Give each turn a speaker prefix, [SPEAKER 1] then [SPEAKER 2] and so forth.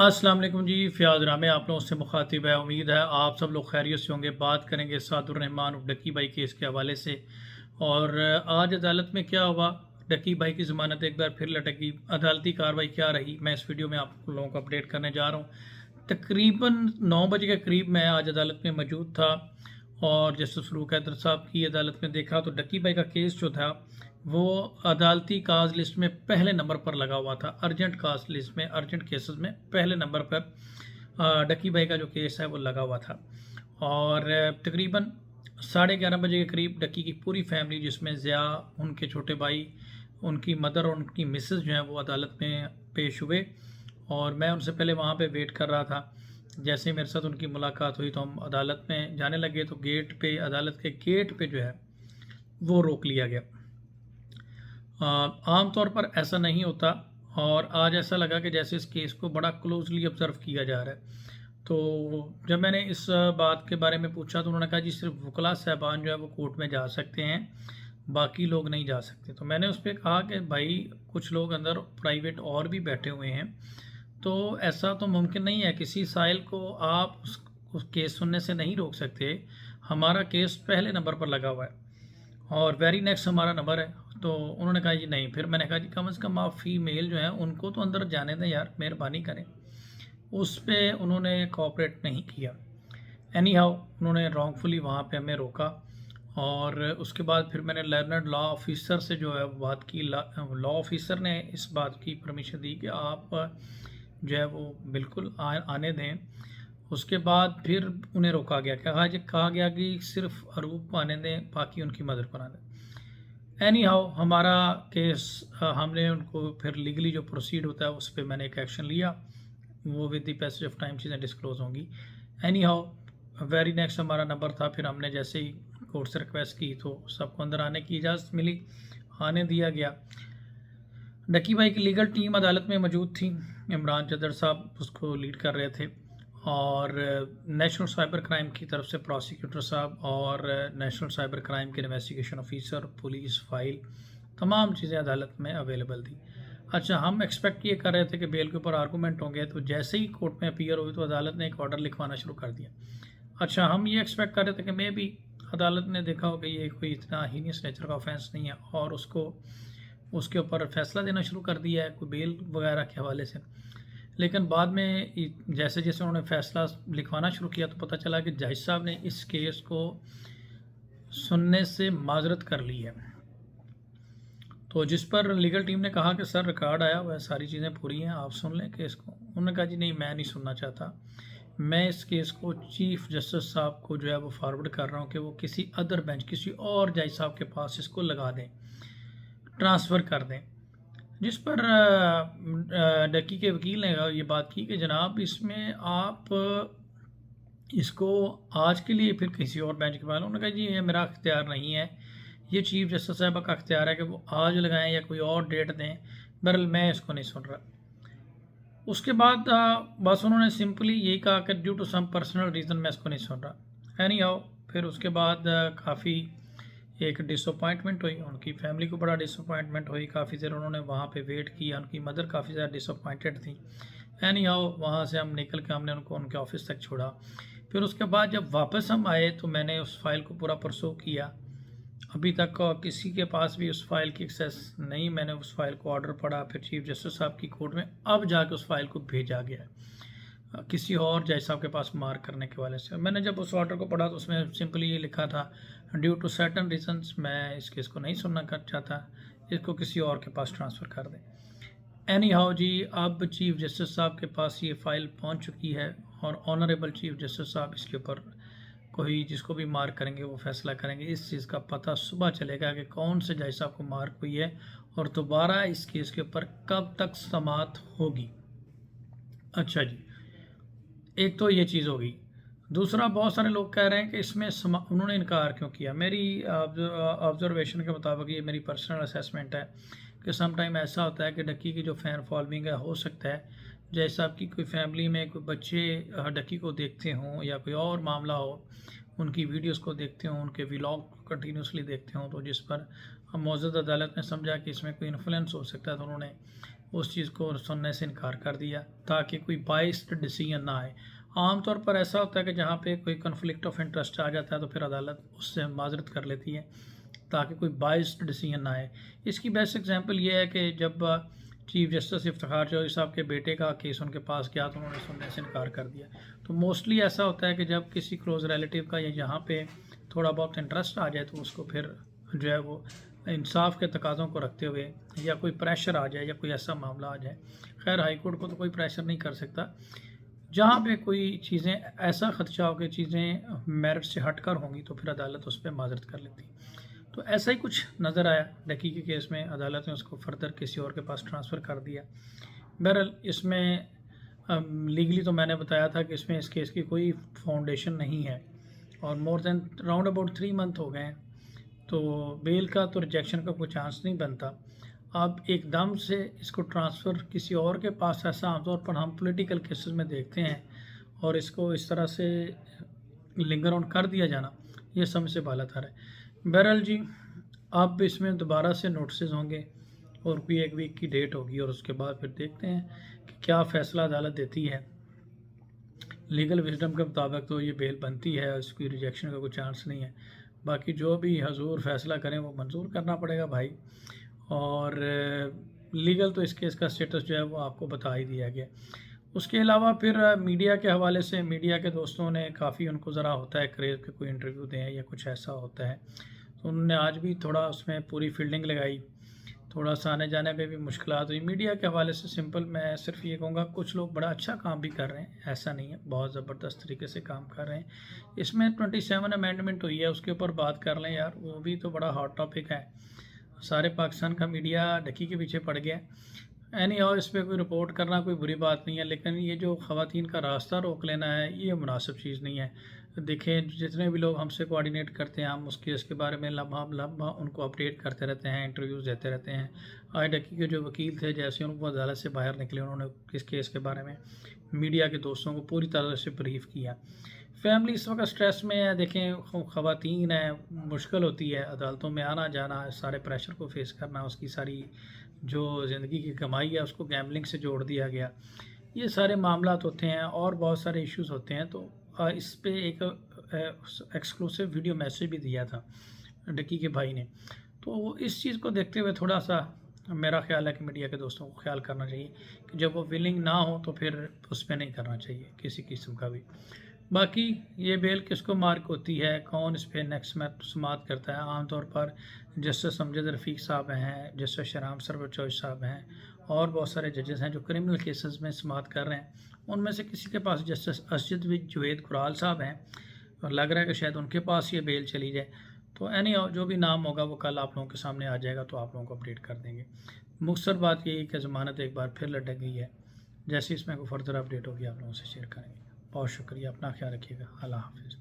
[SPEAKER 1] अस्सलाम वालेकुम जी, फ़ियाज़ रामे आप लोगों से मुखातिब है। उम्मीद है आप सब लोग खैरियत से होंगे। बात करेंगे सादुर्रहमान उर्फ़ डक्की भाई केस के हवाले से। और आज अदालत में क्या हुआ, डक्की भाई की ज़मानत एक बार फिर लटकी, अदालती कार्रवाई क्या रही, मैं इस वीडियो में आप लोगों को अपडेट करने जा रहा हूँ। तकरीबन 9 बजे के करीब मैं आज अदालत में मौजूद था और जस्टिस फ़रूक हैदर साहब की अदालत में देखा तो डक्की भाई का केस जो था वो अदालती काज लिस्ट में पहले नंबर पर लगा हुआ था। अर्जेंट काज लिस्ट में, अर्जेंट केसेस में पहले नंबर पर डक्की भाई का जो केस है वो लगा हुआ था। और तकरीबन 11:30 बजे के करीब डक्की की पूरी फैमिली, जिसमें ज़िया, उनके छोटे भाई, उनकी मदर और उनकी मिसेस जो हैं वो अदालत में पेश हुए। और मैं उनसे पहले वहाँ पे वेट कर रहा था। जैसे ही मेरे साथ उनकी मुलाकात हुई तो हम अदालत में जाने लगे तो गेट पे, अदालत के गेट पे जो है वो रोक लिया गया। आम तौर पर ऐसा नहीं होता और आज ऐसा लगा कि जैसे इस केस को बड़ा क्लोजली ऑब्ज़र्व किया जा रहा है। तो जब मैंने इस बात के बारे में पूछा तो उन्होंने कहा जी सिर्फ वकला साहबान जो है वो कोर्ट में जा सकते हैं, बाकी लोग नहीं जा सकते। तो मैंने उस पर कहा कि भाई कुछ लोग अंदर प्राइवेट और भी बैठे हुए हैं, तो ऐसा तो मुमकिन नहीं है, किसी साइल को आप उस केस सुनने से नहीं रोक सकते। हमारा केस पहले नंबर पर लगा हुआ है और वेरी नेक्स्ट हमारा नंबर है। तो उन्होंने कहा जी नहीं। फिर मैंने कहा जी कम से कम आप फीमेल जो हैं उनको तो अंदर जाने दें यार, मेहरबानी करें। उस पे उन्होंने कोऑपरेट नहीं किया। एनी हाउ उन्होंने रॉन्गफुली वहाँ पे हमें रोका। और उसके बाद फिर मैंने लर्नड लॉ ऑफिसर से जो है बात की। लॉ ऑफिसर ने इस बात की परमिशन दी कि आप जो है वो बिल्कुल आने दें। उसके बाद फिर उन्हें रोका गया, कहा गया कि सिर्फ अरूप को आने दें, बाकी उनकी मदर को ना दें। एनी हाउ हमारा केस, हमने उनको फिर लीगली जो प्रोसीड होता है उस पर मैंने एक एक्शन लिया। वो with the passage of time चीज़ें डिस्क्लोज होंगी। एनी हाउ वेरी नेक्स्ट हमारा नंबर था। फिर हमने जैसे ही कोर्ट से रिक्वेस्ट की तो सबको अंदर आने की इजाज़त मिली, आने दिया गया। डक्की भाई की लीगल टीम अदालत में मौजूद थी। इमरान चदर साहब उसको लीड कर रहे थे और नेशनल साइबर क्राइम की तरफ से प्रोसिक्यूटर साहब और नेशनल साइबर क्राइम के इन्वेस्टिगेशन ऑफिसर, पुलिस, फाइल, तमाम चीज़ें अदालत में अवेलेबल थी। अच्छा, हम एक्सपेक्ट ये कर रहे थे कि बेल के ऊपर आर्गूमेंट होंगे, तो जैसे ही कोर्ट में अपीयर हुई तो अदालत ने एक ऑर्डर लिखवाना शुरू कर दिया। अच्छा, हम ये एक्सपेक्ट कर रहे थे कि मे बी अदालत ने देखा हो कि ये कोई इतना हीनियस नेचर का ऑफेंस नहीं है और उसके ऊपर फैसला देना शुरू कर दिया है कोई बेल वगैरह के हवाले से। लेकिन बाद में जैसे जैसे उन्होंने फैसला लिखवाना शुरू किया तो पता चला कि जज साहब ने इस केस को सुनने से माजरत कर ली है। तो जिस पर लीगल टीम ने कहा कि सर रिकॉर्ड आया हुआ है, सारी चीज़ें पूरी हैं, आप सुन लें केस को। उन्होंने कहा जी नहीं, मैं नहीं सुनना चाहता। मैं इस केस को चीफ जस्टिस साहब को जो है वो फॉरवर्ड कर रहा हूँ कि वो किसी अदर बेंच, किसी और जज साहब के पास इसको लगा दें, ट्रांसफ़र कर दें। जिस पर डक्की के वकील ने ये बात की कि जनाब इसमें आप इसको आज के लिए फिर किसी और बेंच के पास। उन्होंने कहा जी ये मेरा अख्तियार नहीं है, ये चीफ जस्टिस साहब का अख्तियार है कि वो आज लगाएं या कोई और डेट दें। बहरहाल मैं इसको नहीं सुन रहा। उसके बाद बस उन्होंने सिंपली यही कहा कि due to some personal reason मैं इसको नहीं सुन रहा। एनी हाउ फिर उसके बाद काफ़ी एक डिसअपॉइंटमेंट हुई, उनकी फैमिली को बड़ा डिसअपॉइंटमेंट हुई। काफ़ी देर उन्होंने वहाँ पे वेट किया, उनकी मदर काफ़ी ज़्यादा डिसअपॉइंटेड थी। एनी हाउ वहाँ से हम निकल के हमने उनको उनके ऑफिस तक छोड़ा। फिर उसके बाद जब वापस हम आए तो मैंने उस फाइल को पूरा परसू किया। अभी तक किसी के पास भी उस फाइल की एक्सेस नहीं। मैंने उस फाइल को ऑर्डर पढ़ा, फिर चीफ जस्टिस साहब की कोर्ट में अब जाके उस फाइल को भेजा गया है किसी और जज साहब के पास मार्क करने के वाले से। मैंने जब उस ऑर्डर को पढ़ा तो उसमें सिंपली ये लिखा था ड्यू टू सर्टन रीजंस मैं इस केस को नहीं सुनना चाहता, इसको किसी और के पास ट्रांसफ़र कर दें। एनी हाउ जी, अब चीफ जस्टिस साहब के पास ये फ़ाइल पहुंच चुकी है और ऑनरेबल चीफ जस्टिस साहब इसके ऊपर कोई जिसको भी मार्क करेंगे वो फैसला करेंगे। इस चीज़ का पता सुबह चलेगा कि कौन से जज साहब को मार्क हुई है और दोबारा इस केस के ऊपर कब तक समाप्त होगी। अच्छा जी, एक तो ये चीज़ होगी। दूसरा, बहुत सारे लोग कह रहे हैं कि इसमें उन्होंने इनकार क्यों किया। मेरी ऑब्जर्वेशन के मुताबिक, ये मेरी पर्सनल असेसमेंट है कि सम टाइम ऐसा होता है कि डक्की की जो फ़ैन फॉलोइंग है, हो सकता है जैसा आपकी कोई फैमिली में कोई बच्चे डक्की को देखते हों या कोई और मामला हो, उनकी वीडियोस को देखते हों, उनके व्लॉग को कंटिन्यूसली देखते हों, तो जिस पर मौजूद अदालत ने समझा कि इसमें कोई इन्फ्लुएंस हो सकता है तो उन्होंने उस चीज़ को सुनने से इनकार कर दिया ताकि कोई बाइस्ड डिसीजन ना आए। आमतौर पर ऐसा होता है कि जहाँ पे कोई कन्फ्लिक्ट ऑफ इंटरेस्ट आ जाता है तो फिर अदालत उससे माजरत कर लेती है ताकि कोई बाइस्ड डिसीजन ना आए। इसकी बेस्ट एग्जांपल ये है कि जब चीफ जस्टिस इफ्तिखार चौधरी साहब के बेटे का केस उनके पास गया तो उन्होंने सुनने से इनकार कर दिया। तो मोस्टली ऐसा होता है कि जब किसी क्लोज रिलेटिव का या यहाँ पे थोड़ा बहुत इंटरेस्ट आ जाए तो उसको फिर जो है वो इंसाफ के तकाज़ों को रखते हुए या कोई प्रेशर आ जाए या कोई ऐसा मामला आ जाए, खैर हाई कोर्ट को तो कोई प्रेशर नहीं कर सकता, जहाँ पे कोई चीज़ें ऐसा खदशा हो कि चीज़ें मेरिट से हटकर होंगी तो फिर अदालत उस पर माजरत कर लेती। तो ऐसा ही कुछ नज़र आया डकी के केस में, अदालत ने उसको फर्दर किसी और के पास ट्रांसफ़र कर दिया। बहरहाल इसमें लीगली तो मैंने बताया था कि इसमें इस केस की कोई फाउंडेशन नहीं है और more than round about 3 month हो गए हैं, तो बेल का तो रिजेक्शन का कोई चांस नहीं बनता। अब एकदम से इसको ट्रांसफ़र किसी और के पास, ऐसा आमतौर पर हम पॉलिटिकल केसेस में देखते हैं, और इसको इस तरह से लिंगर ऑन कर दिया जाना ये समझ से बालातर है। बहरहाल जी, अब इसमें दोबारा से नोटिस होंगे और कोई एक वीक की डेट होगी और उसके बाद फिर देखते हैं कि क्या फ़ैसला अदालत देती है। लीगल विजडम के मुताबिक तो ये बेल बनती है, इसकी रिजेक्शन का कोई चांस नहीं है। बाकी जो भी हजूर फ़ैसला करें वो मंजूर करना पड़ेगा भाई। और लीगल तो इस केस का स्टेटस जो है वो आपको बता ही दिया गया। उसके अलावा फिर मीडिया के हवाले से मीडिया के दोस्तों ने काफ़ी, उनको ज़रा होता है क्रेज़ कि कोई इंटरव्यू दें या कुछ ऐसा होता है, तो उन्होंने आज भी थोड़ा उसमें पूरी फील्डिंग लगाई, थोड़ा सा आने जाने पे भी मुश्किलात हुई। मीडिया के हवाले से सिंपल मैं सिर्फ ये कहूँगा, कुछ लोग बड़ा अच्छा काम भी कर रहे हैं, ऐसा नहीं है, बहुत ज़बरदस्त तरीके से काम कर रहे हैं। इसमें 27 अमेंडमेंट हुई है, उसके ऊपर बात कर लें यार, वो भी तो बड़ा हॉट टॉपिक है। सारे पाकिस्तान का मीडिया डकी के पीछे पड़ गया। एनी हाउ इस पर कोई रिपोर्ट करना कोई बुरी बात नहीं है, लेकिन ये जो ख़वातीन का रास्ता रोक लेना है ये मुनासिब चीज़ नहीं है। देखें, जितने भी लोग हमसे कोऑर्डिनेट करते हैं, हम उस केस के बारे में लम्हा उनको अपडेट करते रहते हैं, इंटरव्यूज़ देते रहते हैं। आई डकी के जो वकील थे, जैसे उनको अदालत से बाहर निकले, उन्होंने इस केस के बारे में मीडिया के दोस्तों को पूरी तरह से ब्रीफ किया। फैमिली इस वक्त स्ट्रेस में है, देखें ख़वातीन है, मुश्किल होती है अदालतों में आना जाना, सारे प्रेशर को फेस करना, उसकी सारी जो ज़िंदगी की कमाई है उसको गैम्बलिंग से जोड़ दिया गया, ये सारे मामलात होते हैं और बहुत सारे इश्यूज़ होते हैं। तो इस पे एक एक्सक्लूसिव वीडियो मैसेज भी दिया था डकी के भाई ने, तो इस चीज़ को देखते हुए थोड़ा सा मेरा ख्याल है कि मीडिया के दोस्तों को ख्याल करना चाहिए कि जब वो विलिंग ना हो तो फिर उस पर नहीं करना चाहिए किसी किस्म का भी। बाकी ये बेल किसको मार्क होती है, कौन इस पर नेक्स्ट मैच समात करता है, आमतौर पर जस्टिस अमजद रफ़ीक साहब हैं, जस्टिस शहराम सरवर चौधरी साहब हैं, और बहुत सारे जजेस हैं जो क्रिमिनल केसेस में समात कर रहे हैं। उनमें से किसी के पास जस्टिस असजद जुवैद कुराल साहब हैं और लग रहा है कि शायद उनके पास ये बेल चली जाए। तो एनी जो भी नाम होगा वो कल आप लोगों के सामने आ जाएगा, तो आप लोगों को अपडेट कर देंगे। मुख्तसर बात यही कि ज़मानत एक बार फिर लटक गई है, जैसे इसमें कोई फर्दर अपडेट होगी आप लोगों से शेयर करेंगे। बहुत शुक्रिया, अपना ख्याल रखिएगा, अल्लाह हाफ़िज़।